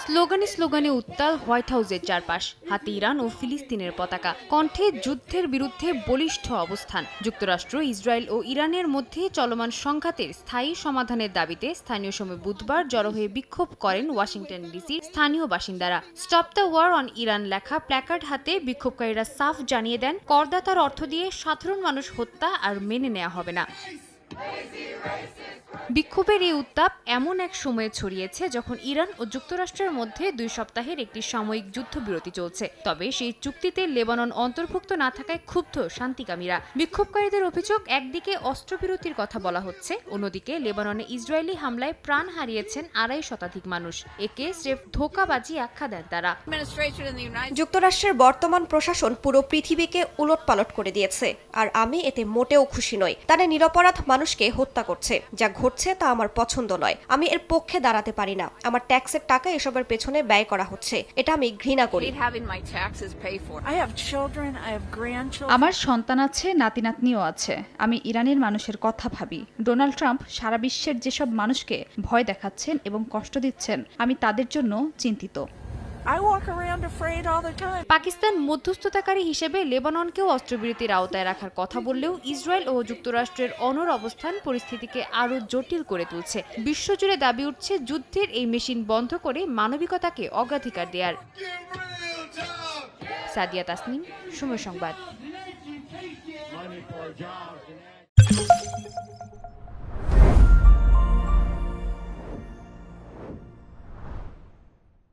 স্লোগানে স্লোগানে উত্তাল হোয়াইট হাউসের চারপাশ, হাতে ইরান ও ফিলিস্তিনের পতাকা, কণ্ঠে যুদ্ধের বিরুদ্ধে বলিষ্ঠ অবস্থান। যুক্তরাষ্ট্র, ইসরায়েল ও ইরানের মধ্যে চলমান সংঘাতের স্থায়ী সমাধানের দাবিতে স্থানীয় সময় বুধবার জড়ো হয়ে বিক্ষোভ করেন ওয়াশিংটন ডিসির স্থানীয় বাসিন্দারা। Stop the war on Iran লেখা প্ল্যাকার্ড হাতে বিক্ষোভকারীরা সাফ জানিয়ে দেন, করদাতার অর্থ দিয়ে সাধারণ মানুষ হত্যা আর মেনে নেওয়া হবে না। বিক্ষোভের এই উত্তাপ এমন এক সময়ে ছড়িয়েছে যখন ইরান ও যুক্তরাষ্ট্রের মধ্যে 2 সপ্তাহের একটি সাময়িক যুদ্ধবিরতি চলছে। তবে সেই চুক্তিতে লেবানন অন্তর্ভুক্ত না থাকায় ক্ষুব্ধ শান্তিকামীরা। বিক্ষোভকারীদের অভিযোগ, একদিকে অস্ত্রবিরতির কথা বলা হচ্ছে, অন্যদিকে লেবাননে ইসরায়েলি হামলায় প্রাণ হারিয়েছেন 2.5 শতাধিক মানুষ। একে স্রেফ ধোঁকাবাজি আখ্যা দেন তারা। যুক্তরাষ্ট্রের বর্তমান প্রশাসন পুরো পৃথিবীকে উলটপালট করে দিয়েছে, আর আমি এতে মোটেও খুশি নই। তারা নিরপরাধ মানুষকে হত্যা করছে, যা ঘটছে তা আমার পছন্দ নয়। আমি এর পক্ষে দাঁড়াতে পারি না। আমার ট্যাক্সের টাকা এসবের পেছনে ব্যয় করা হচ্ছে, এটা আমি ঘৃণা করি। আমার সন্তান আছে, নাতি নাতনিও আছে। আমি ইরানের মানুষের কথা ভাবি। ডোনাল্ড ট্রাম্প সারা বিশ্বের যেসব মানুষকে ভয় দেখাচ্ছেন এবং কষ্ট দিচ্ছেন, আমি তাদের জন্য চিন্তিত। পাকিস্তান মধ্যস্থতাকারী হিসেবে লেবাননকেও অস্ত্রবিরতির আওতায় রাখার কথা বললেও ইসরায়েল ও যুক্তরাষ্ট্রের অনড় অবস্থান পরিস্থিতিকে আরও জটিল করে তুলছে। বিশ্বজুড়ে দাবি উঠছে যুদ্ধের এই মেশিন বন্ধ করে মানবিকতাকে অগ্রাধিকার দেয়ার। সাদিয়া তাসনিম, সময় সংবাদ।